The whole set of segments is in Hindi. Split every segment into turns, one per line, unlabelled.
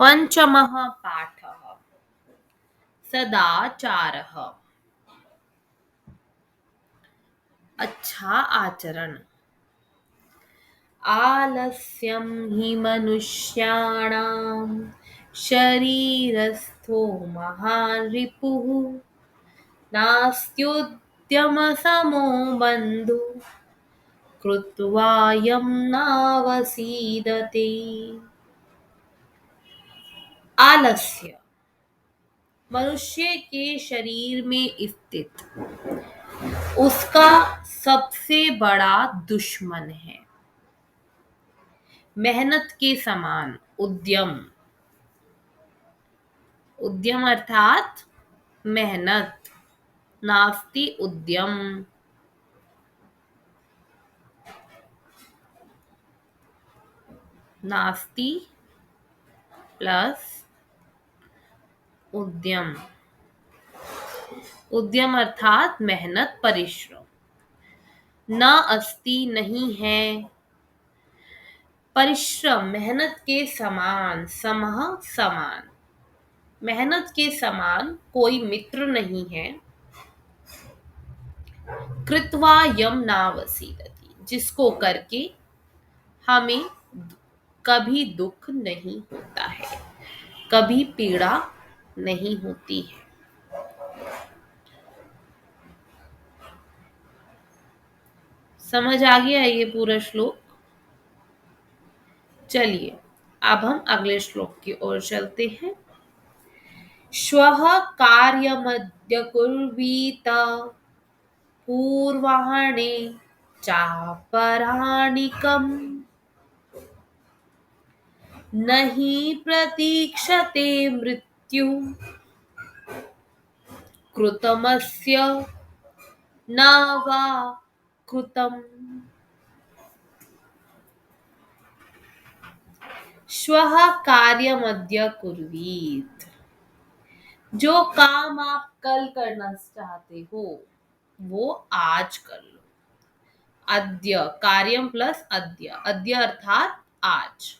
पंचमः पाठः सदाचारः। अच्छा आचरण। आलस्यं हि मनुष्याणां शरीरस्थो महान् रिपुः नास्त्युद्यमसमो बन्धु कृत्वायं नावसीदते। आलस्य मनुष्य के शरीर में स्थित उसका सबसे बड़ा दुश्मन है। मेहनत के समान उद्यम, उद्यम अर्थात मेहनत। नास्ति उद्यम, नास्ति प्लस उद्यम, उद्यम अर्थात मेहनत परिश्रम। न अस्ति नहीं है, परिश्रम मेहनत के समान, समः समान, मेहनत के समान कोई मित्र नहीं है। कृत्वा यम नावसीदति जिसको करके हमें कभी दुख नहीं होता है, कभी पीड़ा नहीं होती है। समझ आ गया ये पूरा श्लोक? चलिए अब हम अगले श्लोक की ओर चलते हैं। श्वः कार्यमद्य कुर्वीत पूर्वाणे चापराणिकम् नहि प्रतीक्षते मृत्यु कृतमस्य न वा कृतम्। श्वः कार्यमद्य कुर्वीत जो काम आप कल करना चाहते हो वो आज कर लो। अद्य कार्यम प्लस अद्य, अद्य अर्थात आज।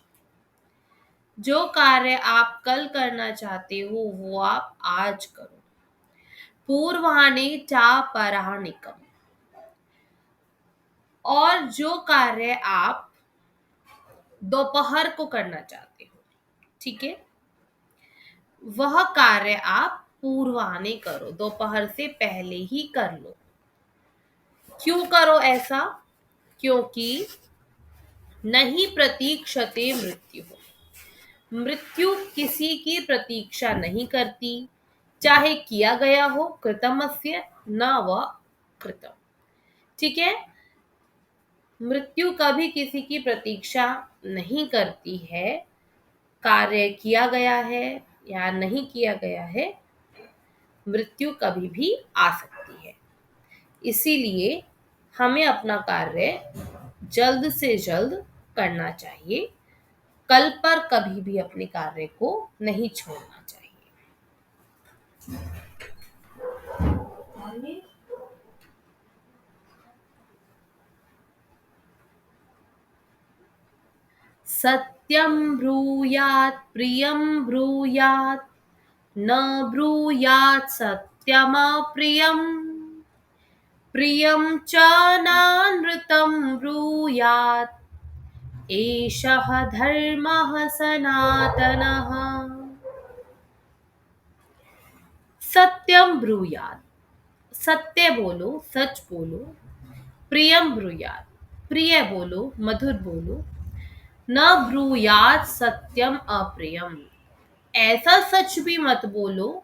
जो कार्य आप कल करना चाहते हो वो आप आज करो। पूर्वाणे चा पराणिकम और जो कार्य आप दोपहर को करना चाहते हो, ठीक है, वह कार्य आप पूर्वाने करो, दोपहर से पहले ही कर लो। क्यों करो ऐसा? क्योंकि नहीं प्रतीक्षते मृत्यु, मृत्यु किसी की प्रतीक्षा नहीं करती, चाहे किया गया हो। कृतमस्य न व कृतम, ठीक है, मृत्यु कभी किसी की प्रतीक्षा नहीं करती है। कार्य किया गया है या नहीं किया गया है, मृत्यु कभी भी आ सकती है। इसीलिए हमें अपना कार्य जल्द से जल्द करना चाहिए। कल पर कभी भी अपने कार्य को नहीं छोड़ना चाहिए। सत्यं ब्रूयात् प्रियं ब्रूयात् न ब्रूयात् सत्यमप्रियम् प्रियं च नानृतं ब्रूयात् एषः धर्मः सनातनः। सत्यम ब्रूयात्, सत्य बोलो, सच बोलो। प्रियम ब्रूयात्, प्रिय बोलो, मधुर बोलो। न ब्रूयात् सत्यम अप्रियम, ऐसा सच भी मत बोलो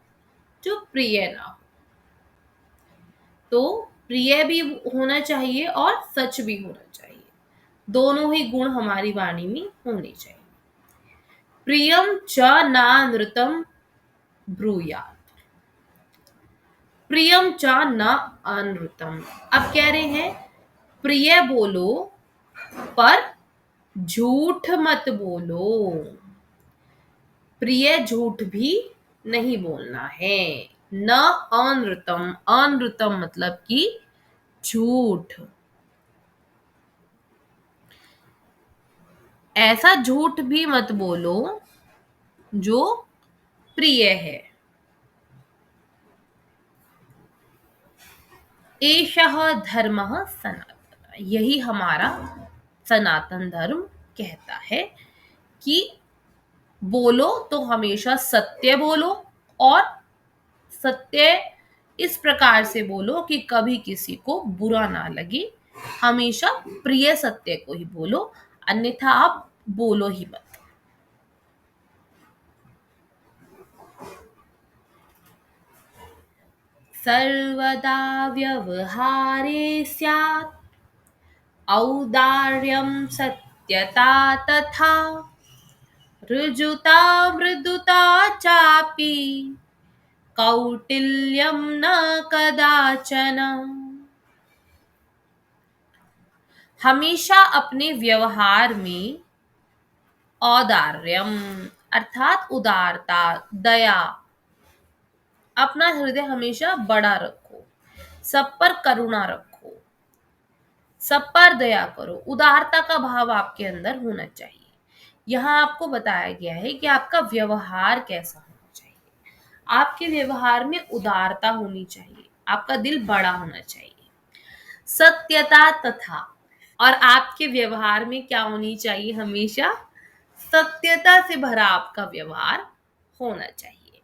जो प्रिय ना हो। तो प्रिय भी होना चाहिए और सच भी होना चाहिए, दोनों ही गुण हमारी वाणी में होने चाहिए। प्रियम च नानृतम ब्रूयात्, प्रियम च न अनृतम। अब कह रहे हैं प्रिय बोलो पर झूठ मत बोलो। प्रिय झूठ भी नहीं बोलना है। न अनृतम, अनृतम मतलब कि झूठ। ऐसा झूठ भी मत बोलो जो प्रिय है। एषः धर्मः सनातन, यही हमारा सनातन धर्म कहता है कि बोलो तो हमेशा सत्य बोलो, और सत्य इस प्रकार से बोलो कि कभी किसी को बुरा ना लगे। हमेशा प्रिय सत्य को ही बोलो, अन्यथा आप बोलो ही मत। सर्वदा व्यवहारे स्यात् औदार्यं सत्यता तथा ऋजुता मृदुता चापि कौटिल्यं न कदाचन। हमेशा अपने व्यवहार में औदार्यम अर्थात उदारता, दया, अपना हृदय हमेशा बड़ा रखो, सब पर करुणा रखो, सब पर दया करो, उदारता का भाव आपके अंदर होना चाहिए। यहाँ आपको बताया गया है कि आपका व्यवहार कैसा होना चाहिए। आपके व्यवहार में उदारता होनी चाहिए, आपका दिल बड़ा होना चाहिए। सत्यता तथा, और आपके व्यवहार में क्या होनी चाहिए, हमेशा सत्यता से भरा आपका व्यवहार होना चाहिए।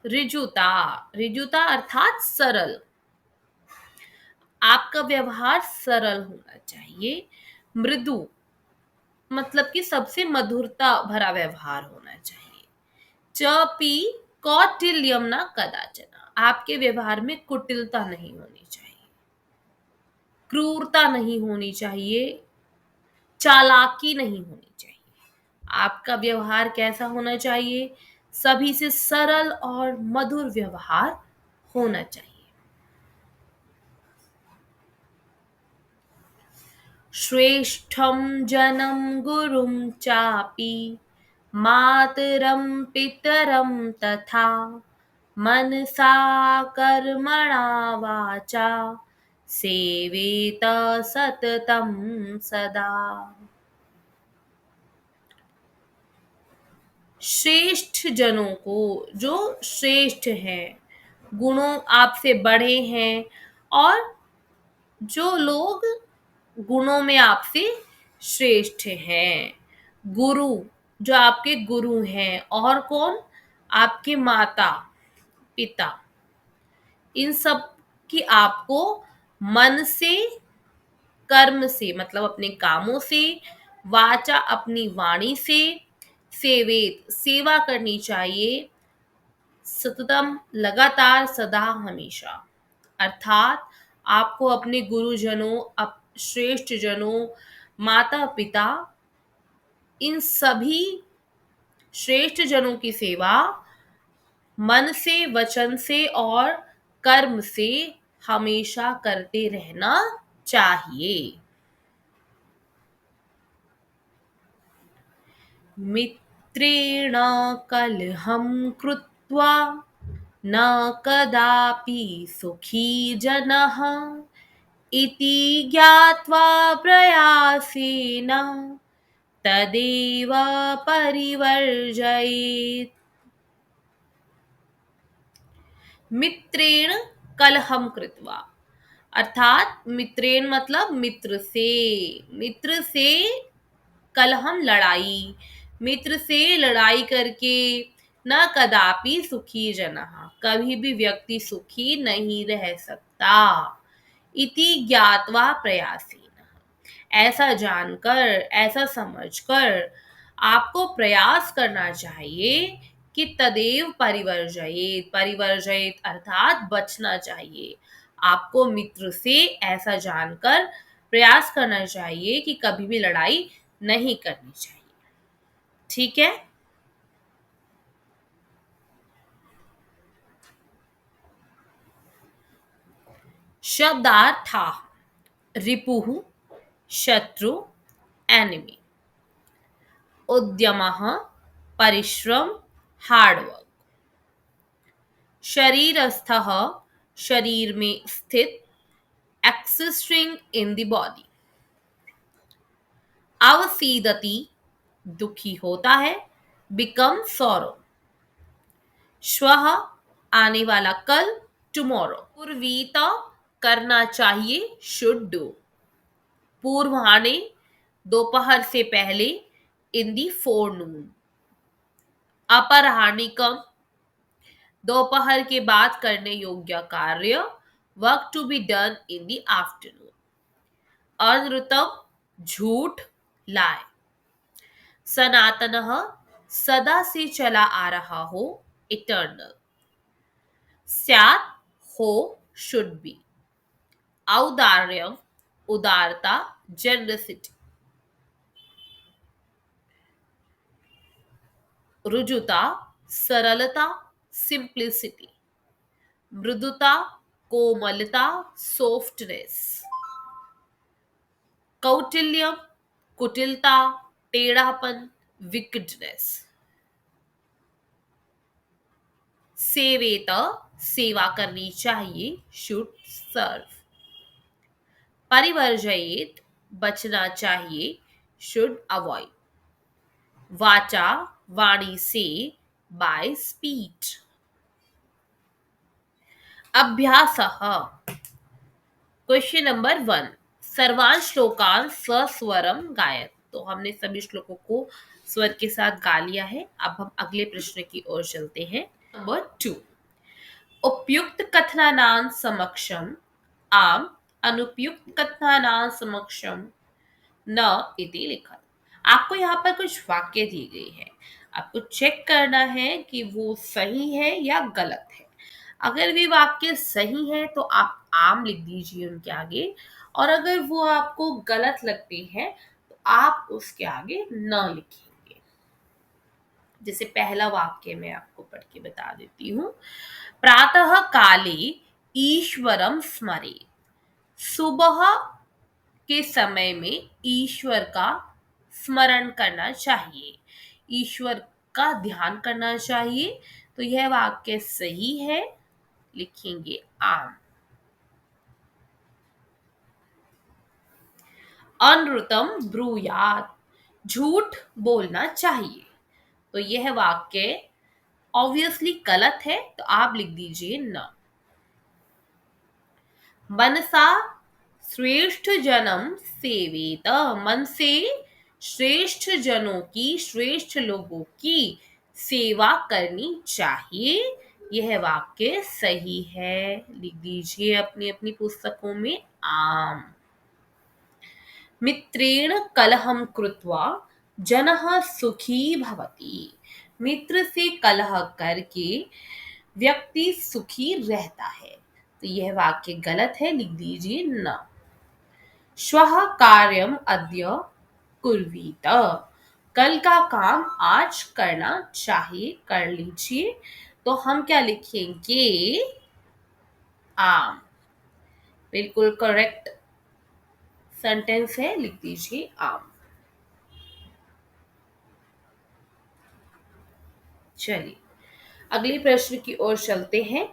ऋजुता, ऋजुता अर्थात सरल, आपका व्यवहार सरल होना चाहिए। मृदु मतलब कि सबसे मधुरता भरा व्यवहार होना चाहिए। च पी कौटिल्यम न कदाचन, आपके व्यवहार में कुटिलता नहीं होनी चाहिए, क्रूरता नहीं होनी चाहिए, चालाकी नहीं होनी चाहिए। आपका व्यवहार कैसा होना चाहिए, सभी से सरल और मधुर व्यवहार होना चाहिए। श्रेष्ठं जनं गुरुं चापि मातरं पितरं तथा मनसा कर्मणा वाचा सेवेत सततं सदा। श्रेष्ठ जनों को, जो श्रेष्ठ हैं, गुणों आपसे बड़े हैं, और जो लोग गुणों में आपसे श्रेष्ठ हैं। गुरु, जो आपके गुरु हैं, और कौन, आपके माता पिता, इन सब की आपको मन से, कर्म से मतलब अपने कामों से, वाचा अपनी वाणी से, सेवेत सेवा करनी चाहिए, सततम लगातार, सदा हमेशा, अर्थात आपको अपने गुरुजनों, श्रेष्ठ जनों, माता पिता, इन सभी श्रेष्ठ जनों की सेवा मन से, वचन से और कर्म से हमेशा करते रहना चाहिए। मित्रेण कलहं कृत्वा न कदापि सुखी जनः इति ज्ञात्वा प्रयासेन तदेव परिवर्जयेत्। मित्रेण कलहम कृत्वा, अर्थात मित्रेण मतलब मित्र से कलहम लड़ाई, मित्र से लड़ाई करके न कदापि सुखी जनः, कभी भी व्यक्ति सुखी नहीं रह सकता। इति ज्ञात्वा प्रयासेन, ऐसा जानकर, ऐसा समझकर आपको प्रयास करना चाहिए कि तदेव परिवर्जयेत, परिवर्जयेत अर्थात बचना चाहिए। आपको मित्र से ऐसा जानकर प्रयास करना चाहिए कि कभी भी लड़ाई नहीं करनी चाहिए। ठीक है। शब्दार्थ, रिपुः शत्रु, एनिमी। उद्यमः परिश्रम, हार्डवर्क। शरीरस्थः शरीर में स्थित, एक्सिस्टिंग इन द बॉडी। अवसीदति दुखी होता है, become sorrow. श्वः आने वाला कल, tomorrow. पूर्वीत करना चाहिए, should do. पूर्वाने दोपहर से पहले, in the forenoon. अपराह्निकम दोपहर के बाद करने योग्य कार्य, work to be done in the afternoon. अनृतम झूठ, lie. सनातनः सदा से चला आ रहा हो, इटर्नल. स्यात् हो, शुड बी. औदार्यम उदारता, जनरसिटी. रुजुता सरलता, सिंप्लिसिटी. मृदुता कोमलता, सॉफ्टनेस. कौटिल्यम कुटिलता, टेढ़ापन, विकेडनेस. सेवेत सेवा करनी चाहिए, शुड सर्व. परिवर्जयेत बचना चाहिए, शुड अवॉइड. वाचा वाणी से, बाय स्पीच. अभ्यासः. Question number 1. सर्वान श्लोकान सस्वरम गायत. तो हमने सभी श्लोकों को स्वर के साथ गा लिया है. अब हम अगले प्रश्न की ओर चलते हैं. नंबर 2. उपयुक्त कथनानां समक्षम आम, अनुपयुक्त कथनानां समक्षम न इति लिखा. आपको यहाँ पर कुछ वाक्य दी गई है. आपको चेक करना है कि वो सही है या गलत है. अगर वे वाक्य सही है तो आप आम लिख दीजिए उनके आगे, और अगर वो आपको गलत लगते हैं तो आप उसके आगे न लिखेंगे. जैसे पहला वाक्य मैं आपको पढ़ के बता देती हूँ. प्रातः काले ईश्वरम स्मरे. सुबह के समय में ईश्वर का स्मरण करना चाहिए, ईश्वर का ध्यान करना चाहिए. तो यह वाक्य सही है, लिखेंगे आम. अनृतम ब्रूयात, झूठ बोलना चाहिए. तो यह वाक्य ऑब्वियसली गलत है, तो आप लिख दीजिए न. मनसा श्रेष्ठ जनम सेवेत. मन से श्रेष्ठ जनों की, श्रेष्ठ लोगों की सेवा करनी चाहिए. यह वाक्य सही है, लिख दीजिए अपनी अपनी पुस्तकों में आम. मित्रेण कलहम कृत्वा जनः सुखी भवति. मित्र से कलह करके व्यक्ति सुखी रहता है. तो यह वाक्य गलत है, लिख दीजिए न. श्वः कार्यम अद्य कुर्वीत. कल का काम आज करना चाहिए, कर लीजिए. तो हम क्या लिखेंगे, आम. बिल्कुल करेक्ट सेंटेंस है, लिख दीजिए आम. चलिए अगले प्रश्न की ओर चलते हैं.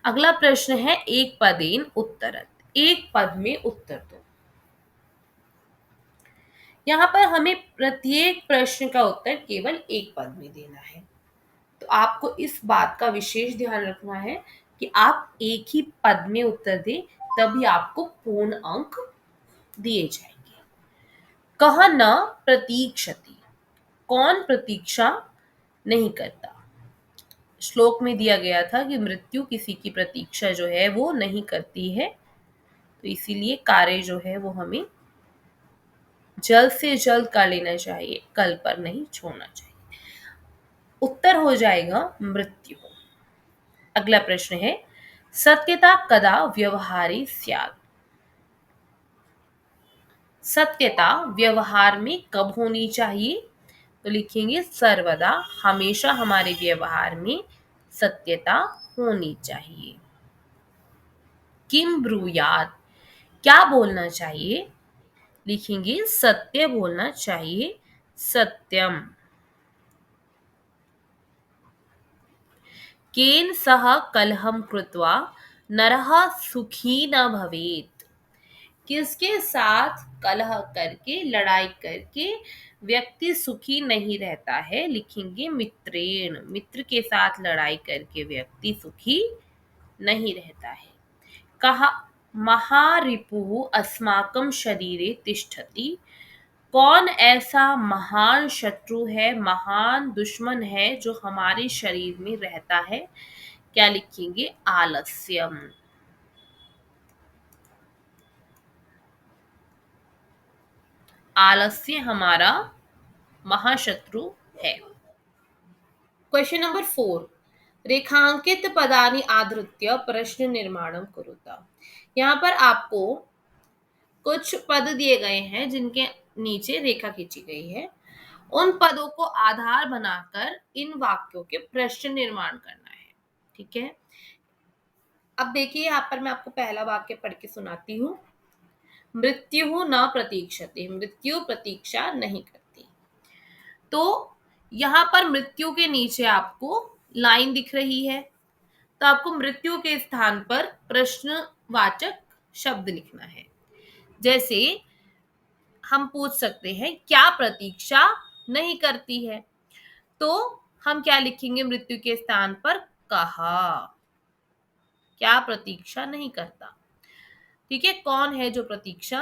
अगला प्रश्न है एक पदेन उत्तरत. एक पद में उत्तर दो. यहाँ पर हमें प्रत्येक प्रश्न का उत्तर केवल एक पद में देना है. तो आपको इस बात का विशेष ध्यान रखना है कि आप एक ही पद में उत्तर दें, तभी आपको पूर्ण अंक दिए जाएंगे. कह न प्रतीक्षति. कौन प्रतीक्षा नहीं करता. श्लोक में दिया गया था कि मृत्यु किसी की प्रतीक्षा जो है वो नहीं करती है. तो इसीलिए कार्य जो है वो हमें जल्द से जल्द कर लेना चाहिए, कल पर नहीं छोड़ना चाहिए. उत्तर हो जाएगा मृत्यु. अगला प्रश्न है सत्यता कदा व्यवहारे स्यात्. सत्यता व्यवहार में कब होनी चाहिए. तो लिखेंगे सर्वदा, हमेशा हमारे व्यवहार में सत्यता होनी चाहिए. किम ब्रूयात्, क्या बोलना चाहिए. लिखेंगे सत्य बोलना चाहिए, सत्यम. केन सह कलहम कृत्वा नरः सुखी न भवेत्. किसके साथ कलह करके, लड़ाई करके व्यक्ति सुखी नहीं रहता है? लिखेंगे मित्रेण। मित्र के साथ लड़ाई करके व्यक्ति सुखी नहीं रहता है। कहा महारिपुः अस्माकं शरीरे तिष्ठति। कौन ऐसा महान शत्रु है, महान दुश्मन है जो हमारे शरीर में रहता है? क्या लिखेंगे? आलस्यम। आलस्य हमारा महाशत्रु है। क्वेश्चन नंबर 4, रेखांकित पदानि आधृत्य प्रश्न निर्माणम कुरुता। यहाँ पर आपको कुछ पद दिए गए हैं जिनके नीचे रेखा खींची गई है। उन पदों को आधार बनाकर इन वाक्यों के प्रश्न निर्माण करना है। ठीक है, अब देखिए यहाँ पर मैं आपको पहला वाक्य पढ़ के सुनाती हूँ। मृत्यु न प्रतीक्षते, मृत्यु प्रतीक्षा नहीं करती। तो यहाँ पर मृत्यु के नीचे आपको लाइन दिख रही है, तो आपको मृत्यु के स्थान पर प्रश्नवाचक शब्द लिखना है। जैसे हम पूछ सकते हैं क्या प्रतीक्षा नहीं करती है, तो हम क्या लिखेंगे मृत्यु के स्थान पर? कहा। क्या प्रतीक्षा नहीं करता। ठीक है, कौन है जो प्रतीक्षा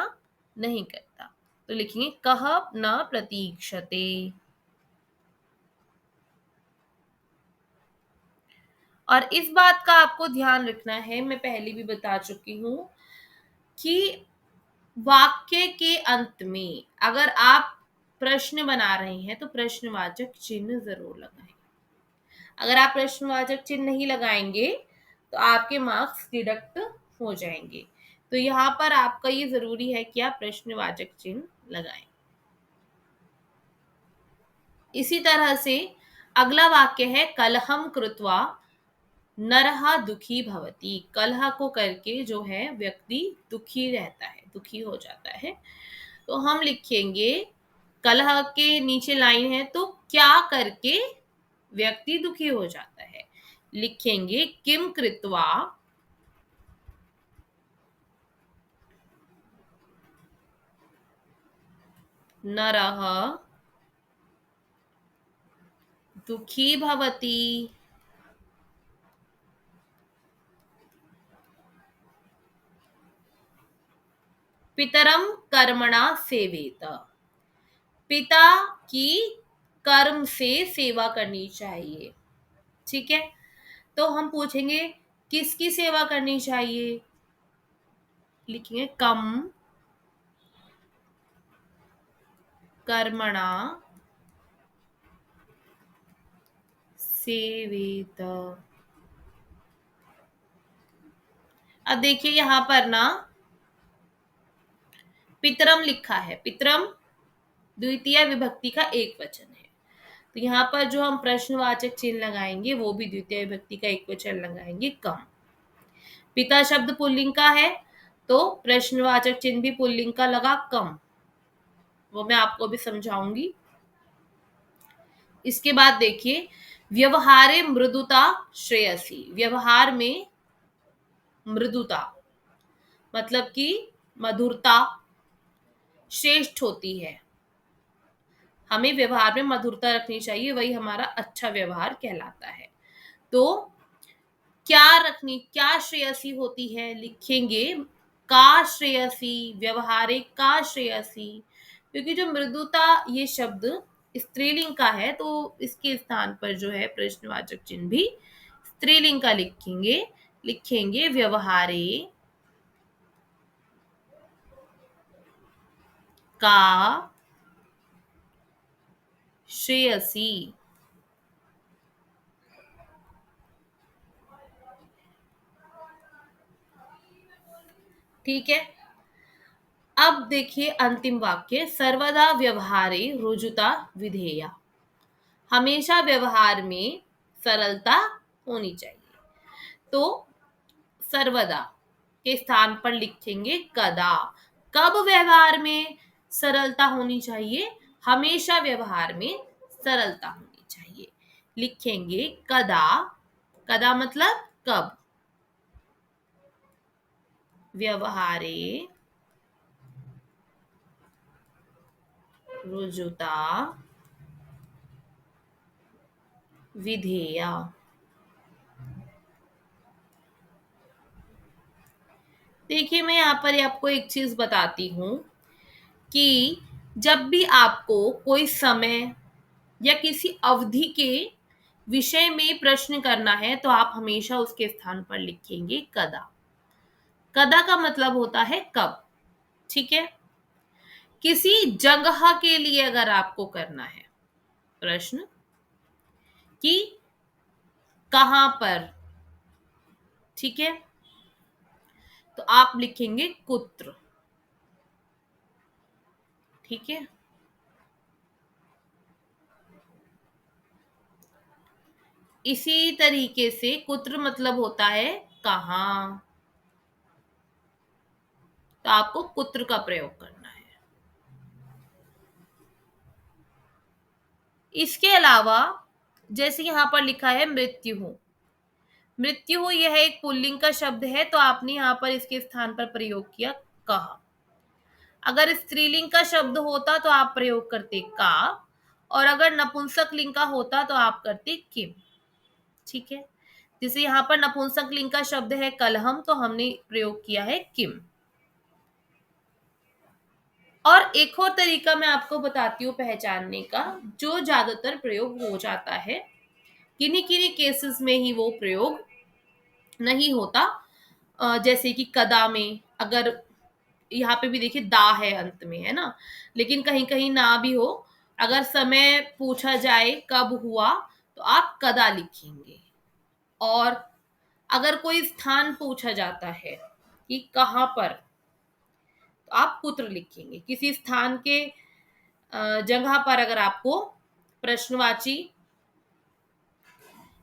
नहीं करता? तो लिखेंगे कह न प्रतीक्षते। और इस बात का आपको ध्यान रखना है, मैं पहले भी बता चुकी हूं कि वाक्य के अंत में अगर आप प्रश्न बना रहे हैं तो प्रश्नवाचक चिन्ह जरूर लगाएं। अगर आप प्रश्नवाचक चिन्ह नहीं लगाएंगे तो आपके मार्क्स डिडक्ट हो जाएंगे। तो यहाँ पर आपका ये जरूरी है कि आप प्रश्नवाचक चिन्ह लगाएं। इसी तरह से अगला वाक्य है कलहम कृत्वा नरहा दुखी भवति। कलह को करके जो है व्यक्ति दुखी रहता है, दुखी हो जाता है। तो हम लिखेंगे कलह के नीचे लाइन है, तो क्या करके व्यक्ति दुखी हो जाता है? लिखेंगे किम कृत्वा नरः दुखी भवति। पितरम कर्मणा सेवेत। पिता की कर्म से सेवा करनी चाहिए। ठीक है, तो हम पूछेंगे किसकी सेवा करनी चाहिए? लिखेंगे कम कर्मणा सेवेत। अब देखिए यहां पर ना पितरम लिखा है, पितरम द्वितीय विभक्ति का एक वचन है। तो यहाँ पर जो हम प्रश्नवाचक चिन्ह लगाएंगे वो भी द्वितीय विभक्ति का एक वचन लगाएंगे, कम। पिता शब्द पुल्लिंग का है तो प्रश्नवाचक चिन्ह भी पुल्लिंग का लगा, कम। वो मैं आपको भी समझाऊंगी। इसके बाद देखिए व्यवहारे मृदुता श्रेयसी। व्यवहार में मृदुता मतलब कि मधुरता श्रेष्ठ होती है। हमें व्यवहार में मधुरता रखनी चाहिए, वही हमारा अच्छा व्यवहार कहलाता है। तो क्या श्रेयसी होती है? लिखेंगे का श्रेयसी, व्यवहारे का श्रेयसी। क्योंकि जो मृदुता ये शब्द स्त्रीलिंग का है तो इसके स्थान पर जो है प्रश्नवाचक चिन्ह भी स्त्रीलिंग का लिखेंगे। लिखेंगे व्यवहारे का श्रेयसी। ठीक है, अब देखिए अंतिम वाक्य सर्वदा व्यवहारे रुजुता विधेया। हमेशा व्यवहार में सरलता होनी चाहिए। तो सर्वदा के स्थान पर लिखेंगे कदा। कब व्यवहार में सरलता होनी चाहिए? हमेशा व्यवहार में सरलता होनी चाहिए। लिखेंगे कदा। कदा मतलब कब। व्यवहारे रुजुता विधेया। देखिए मैं यहाँ पर आपको एक चीज बताती हूँ कि जब भी आपको कोई समय या किसी अवधि के विषय में प्रश्न करना है तो आप हमेशा उसके स्थान पर लिखेंगे कदा। कदा का मतलब होता है कब। ठीक है। किसी जगह के लिए अगर आपको करना है प्रश्न कि कहां पर, ठीक है, तो आप लिखेंगे कुत्र। ठीक है। इसी तरीके से कुत्र मतलब होता है कहां, तो आपको कुत्र का प्रयोग करना है। इसके अलावा जैसे यहां पर लिखा है मृत्यु, मृत्यु यह एक पुल्लिंग का शब्द है तो आपने यहां पर इसके स्थान पर प्रयोग किया कहा। अगर स्त्रीलिंग का शब्द होता तो आप प्रयोग करते का, और अगर नपुंसक लिंग का होता तो आप करते किम। ठीक है। जैसे यहाँ पर नपुंसक लिंग का शब्द है कलहम तो हमने प्रयोग किया है किम। और एक और तरीका मैं आपको बताती हूँ पहचानने का, जो ज्यादातर प्रयोग हो जाता है, किन्हीं किन्हीं केसेस में ही वो प्रयोग नहीं होता। जैसे कि कदा में अगर यहाँ पे भी देखिए दा है अंत में, है ना, लेकिन कहीं कहीं ना भी हो, अगर समय पूछा जाए कब हुआ तो आप कदा लिखेंगे। और अगर कोई स्थान पूछा जाता है कि कहाँ पर, तो आप कुत्र लिखेंगे। किसी स्थान के जगह पर अगर आपको प्रश्नवाची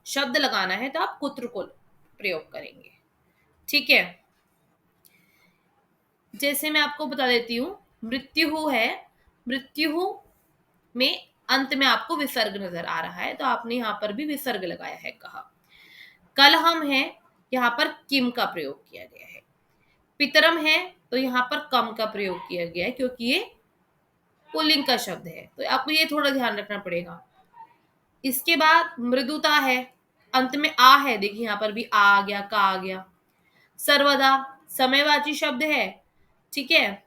शब्द लगाना है तो आप कुत्र को प्रयोग करेंगे। ठीक है। जैसे मैं आपको बता देती हूँ, मृत्यु है, मृत्यु में अंत में आपको विसर्ग नजर आ रहा है तो आपने यहाँ पर भी विसर्ग लगाया है कहा। कल हम है, यहाँ पर किम का प्रयोग किया गया है। पितरम है तो यहाँ पर कम का प्रयोग किया गया है क्योंकि ये पुल्लिंग का शब्द है, तो आपको ये थोड़ा ध्यान रखना पड़ेगा। इसके बाद मृदुता है, अंत में आ है, देखिए यहाँ पर भी आ गया, का आ गया। सर्वदा समयवाची शब्द है, ठीक है,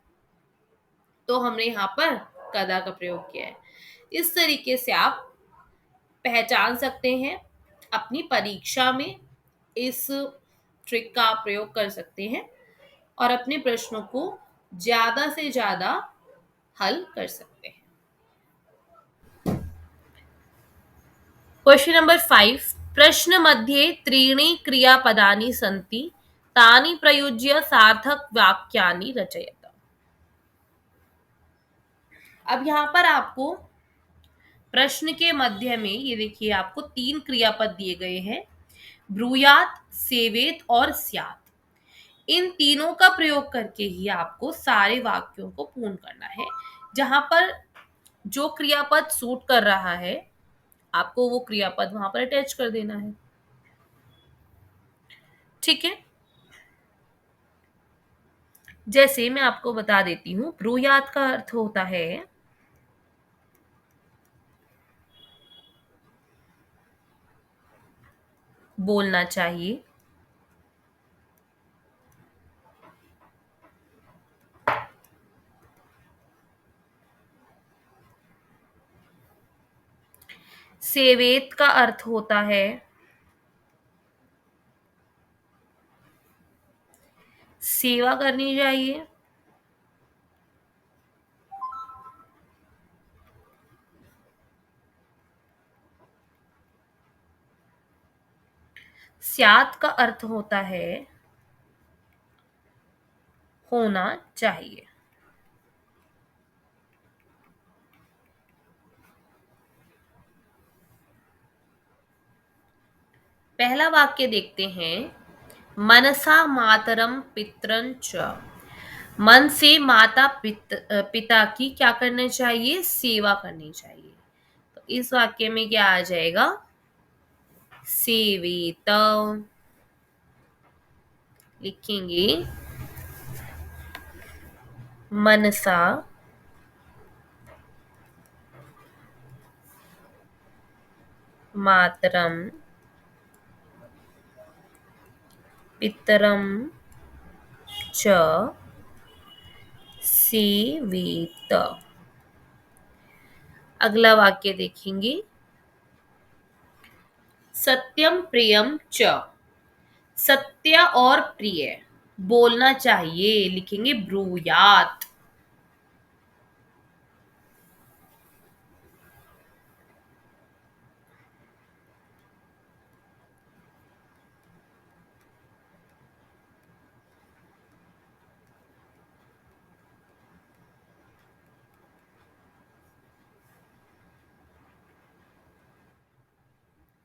तो हमने यहाँ पर कदा का प्रयोग किया है। इस तरीके से आप पहचान सकते हैं, अपनी परीक्षा में इस ट्रिक का आप प्रयोग कर सकते हैं और अपने प्रश्नों को ज्यादा से ज्यादा हल कर सकते हैं। क्वेश्चन नंबर 5, प्रश्न मध्ये त्रीणि क्रियापदानि सन्ति तानि प्रयुज्य सार्थक वाक्यानि रचयत। अब यहाँ पर आपको प्रश्न के मध्य में ये देखिए आपको 3 क्रियापद दिए गए हैं, ब्रूयात, सेवेत और स्यात। इन तीनों का प्रयोग करके ही आपको सारे वाक्यों को पूर्ण करना है। जहां पर जो क्रियापद सूट कर रहा है आपको वो क्रियापद वहां पर अटैच कर देना है। ठीक है। जैसे मैं आपको बता देती हूँ, ब्रूयात का अर्थ होता है बोलना चाहिए। सेवेत का अर्थ होता है सेवा करनी चाहिए। स्यात का अर्थ होता है होना चाहिए। पहला वाक्य देखते हैं, मनसा मातरम पितरं च। मन से माता पिता की क्या करना चाहिए, सेवा करनी चाहिए। तो इस वाक्य में क्या आ जाएगा, सेवेत। लिखेंगे मनसा मातरम पितरम च सीवित। अगला वाक्य देखेंगे। सत्यम प्रियम च, सत्य और प्रिय बोलना चाहिए, लिखेंगे ब्रूयात।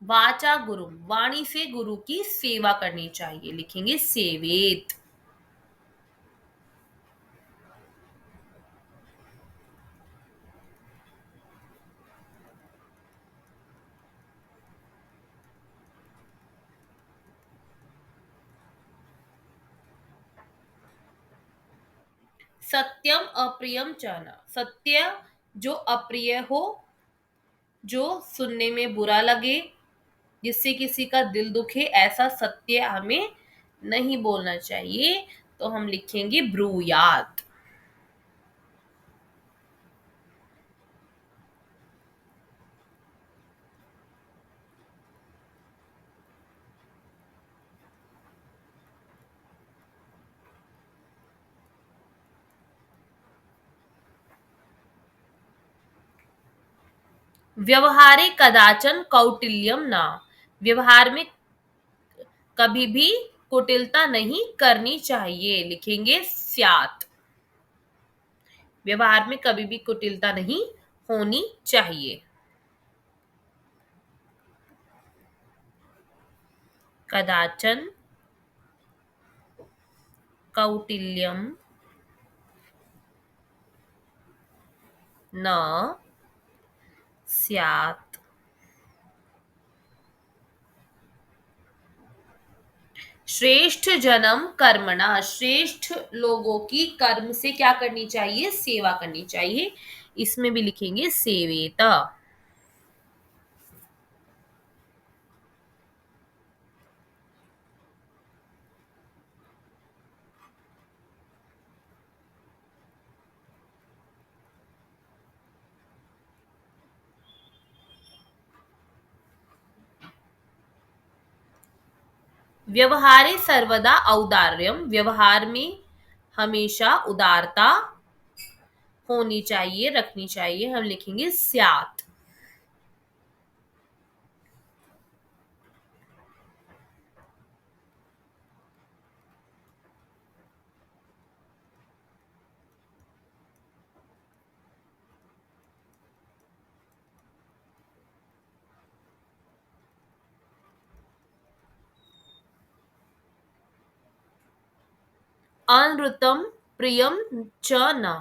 वाचा गुरु, वाणी से गुरु की सेवा करनी चाहिए, लिखेंगे सेवेत। सत्यम अप्रियम चना, सत्य जो अप्रिय हो, जो सुनने में बुरा लगे, जिससे किसी का दिल दुखे, ऐसा सत्य हमें नहीं बोलना चाहिए। तो हम लिखेंगे ब्रूयात। व्यवहारे कदाचन कौटिल्यम ना, व्यवहार में कभी भी कुटिलता नहीं करनी चाहिए, लिखेंगे स्यात। व्यवहार में कभी भी कुटिलता नहीं होनी चाहिए। कदाचन कौटिल्यम न स्यात्। श्रेष्ठ जन्म कर्मणा, श्रेष्ठ लोगों की कर्म से क्या करनी चाहिए, सेवा करनी चाहिए। इसमें भी लिखेंगे सेवेत। व्यवहारे सर्वदा औदार्यम, व्यवहार में हमेशा उदारता होनी चाहिए, रखनी चाहिए, हम लिखेंगे स्यात्। अनृतम प्रियम च न,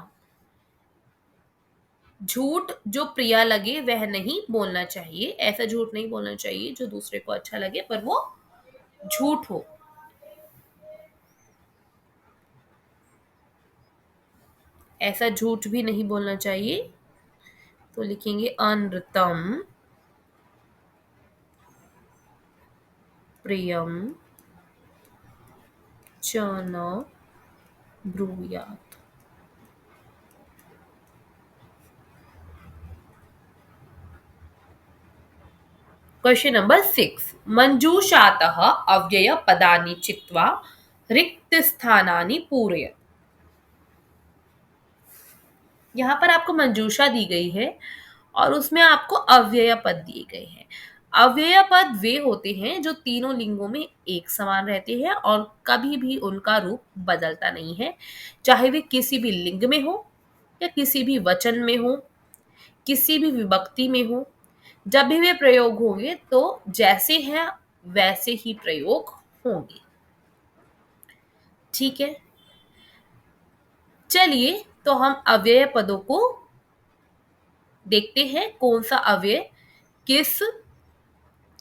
झूठ जो प्रिया लगे वह नहीं बोलना चाहिए, ऐसा झूठ नहीं बोलना चाहिए जो दूसरे को अच्छा लगे पर वो झूठ हो। ऐसा झूठ भी नहीं बोलना चाहिए, तो लिखेंगे अनृतम प्रियम च न ब्रूयात्। क्वेश्चन नंबर 6, मंजूषातः अव्यय पदानि चित्वा रिक्त स्थानानि पूरय। यहाँ पर आपको मंजूषा दी गई है और उसमें आपको अव्यय पद दिए गए हैं। अव्यय पद वे होते हैं जो तीनों लिंगों में एक समान रहते हैं और कभी भी उनका रूप बदलता नहीं है, चाहे वे किसी भी लिंग में हो या किसी भी वचन में हो, किसी भी विभक्ति में हो। जब भी वे प्रयोग होंगे तो जैसे हैं वैसे ही प्रयोग होंगे। ठीक है, चलिए तो हम अव्यय पदों को देखते हैं, कौन सा अव्यय किस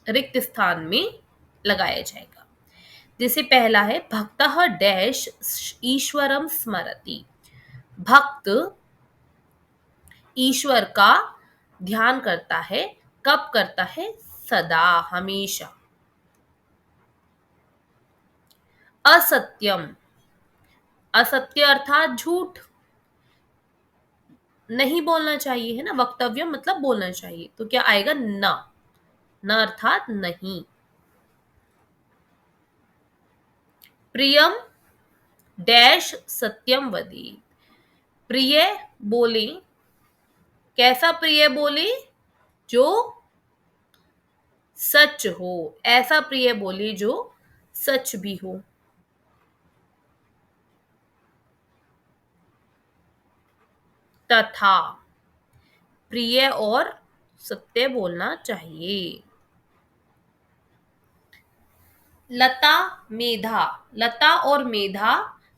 रिक्त स्थान में लगाया जाएगा। जैसे पहला है भक्तः डैश ईश्वरम स्मरति, भक्त ईश्वर का ध्यान करता है, कब करता है, सदा, हमेशा। असत्यम, असत्य अर्थात झूठ, नहीं बोलना चाहिए, है ना। वक्तव्य मतलब बोलना चाहिए, तो क्या आएगा, न। न अर्थात नहीं। प्रियम डैश सत्यम वदी, प्रिय बोले, कैसा प्रिय बोले, जो सच हो, ऐसा प्रिय बोले जो सच भी हो। तथा, प्रिय और सत्य बोलना चाहिए। लता मेधा, लता और मेधा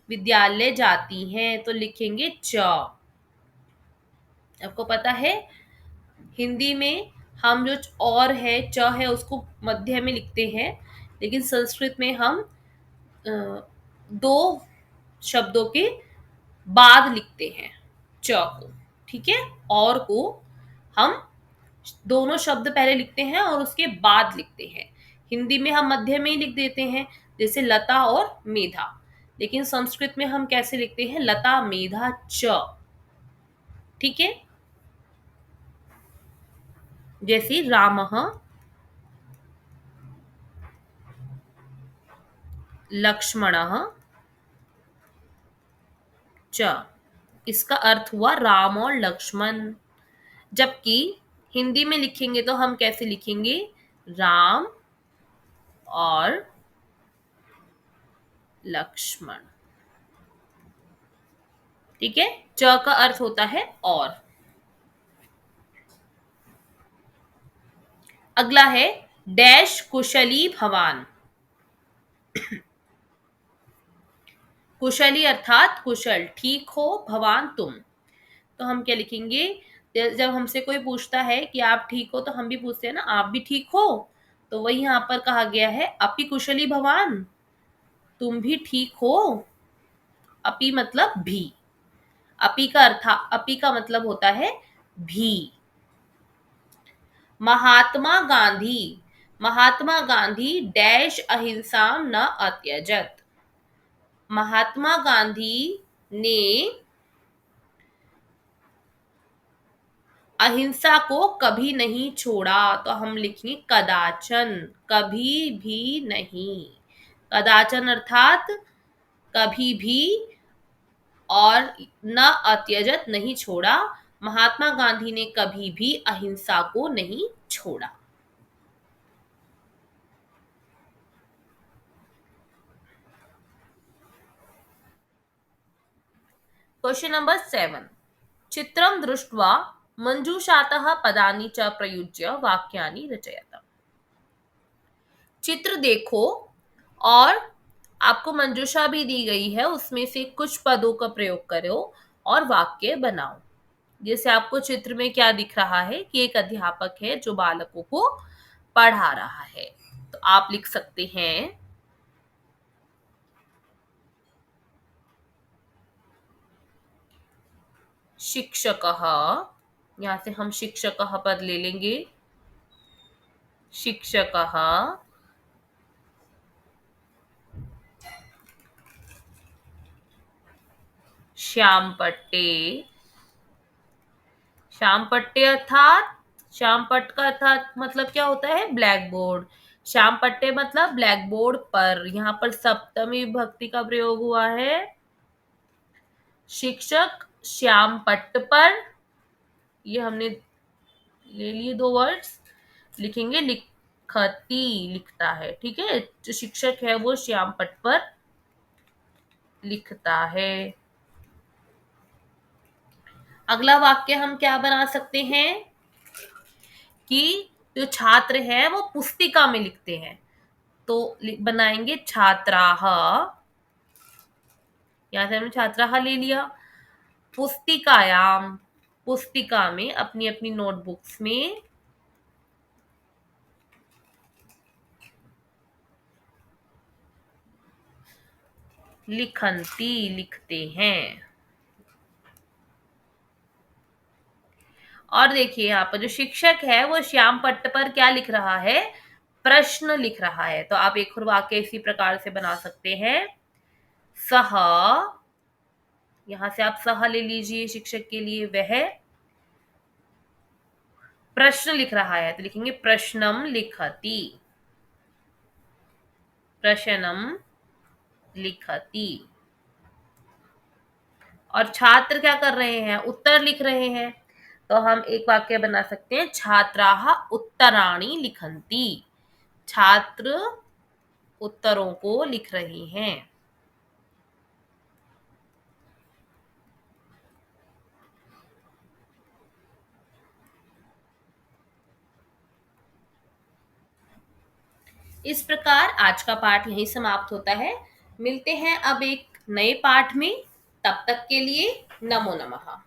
विद्यालय जाती हैं, तो लिखेंगे च। आपको पता है हिंदी में हम जो और है, च है, उसको मध्य में लिखते हैं, लेकिन संस्कृत में हम दो शब्दों के बाद लिखते हैं च को, ठीक है। और को हम दोनों शब्द पहले लिखते हैं और उसके बाद लिखते हैं। हिंदी में हम मध्य में ही लिख देते हैं, जैसे लता और मेधा, लेकिन संस्कृत में हम कैसे लिखते हैं, लता मेधा च, ठीक है। जैसे रामः लक्ष्मणः च, इसका अर्थ हुआ राम और लक्ष्मण। जबकि हिंदी में लिखेंगे तो हम कैसे लिखेंगे, राम और लक्ष्मण, ठीक है। च का अर्थ होता है और। अगला है डैश कुशली भवान, कुशली अर्थात कुशल, ठीक हो, भवान तुम, तो हम क्या लिखेंगे, जब हमसे कोई पूछता है कि आप ठीक हो, तो हम भी पूछते हैं ना, आप भी ठीक हो, तो वही यहाँ पर कहा गया है, अपि कुशली भवान, तुम भी ठीक हो। अपि मतलब भी, अपि का अर्थ, अपि का मतलब होता है भी। महात्मा गांधी, महात्मा गांधी डैश अहिंसा न अत्यजत, महात्मा गांधी ने अहिंसा को कभी नहीं छोड़ा, तो हम लिखेंगे कदाचन, कभी भी नहीं। कदाचन अर्थात कभी भी, और न अत्यजत नहीं छोड़ा, महात्मा गांधी ने कभी भी अहिंसा को नहीं छोड़ा। क्वेश्चन नंबर 7, चित्रं दृष्ट्वा मंजूषातः पदानि च प्रयुज्य वाक्यानि रचयत। चित्र देखो और आपको मंजूषा भी दी गई है, उसमें से कुछ पदों का प्रयोग करो और वाक्य बनाओ। जैसे आपको चित्र में क्या दिख रहा है कि एक अध्यापक है जो बालकों को पढ़ा रहा है, तो आप लिख सकते हैं शिक्षकः, यहां से हम शिक्षकः पद ले लेंगे, शिक्षकः श्याम पट्टे, श्याम पट्टे अर्थात, श्याम पट्ट का अर्थात मतलब क्या होता है, ब्लैक बोर्ड। श्याम पट्टे मतलब ब्लैक बोर्ड पर, यहाँ पर सप्तमी विभक्ति का प्रयोग हुआ है। शिक्षक श्याम पट्ट पर, ये हमने ले लिए दो वर्ड्स, लिखेंगे लिखती, लिखता है, ठीक है। जो शिक्षक है वो श्याम पट्ट पर लिखता है। अगला वाक्य हम क्या बना सकते हैं कि जो छात्र है वो पुस्तिका में लिखते हैं, तो बनाएंगे छात्राः, यहां से हमने छात्राः ले लिया। पुस्तिकायाम, पुस्तिका में, अपनी अपनी नोटबुक्स में, लिखंती, लिखते हैं। और देखिए यहाँ पर जो शिक्षक है वो श्याम पट्ट पर क्या लिख रहा है, प्रश्न लिख रहा है। तो आप एक और वाक्य इसी प्रकार से बना सकते हैं, सह, यहां से आप सह ले लीजिए शिक्षक के लिए, वह प्रश्न लिख रहा है तो लिखेंगे प्रश्नम लिखति, प्रश्नम लिखति। और छात्र क्या कर रहे हैं, उत्तर लिख रहे हैं। तो हम एक वाक्य बना सकते हैं, छात्राः उत्तराणि लिखन्ति, छात्र उत्तरों को लिख रहे हैं। इस प्रकार आज का पाठ यहीं समाप्त होता है। मिलते हैं अब एक नए पाठ में, तब तक के लिए नमो नमः।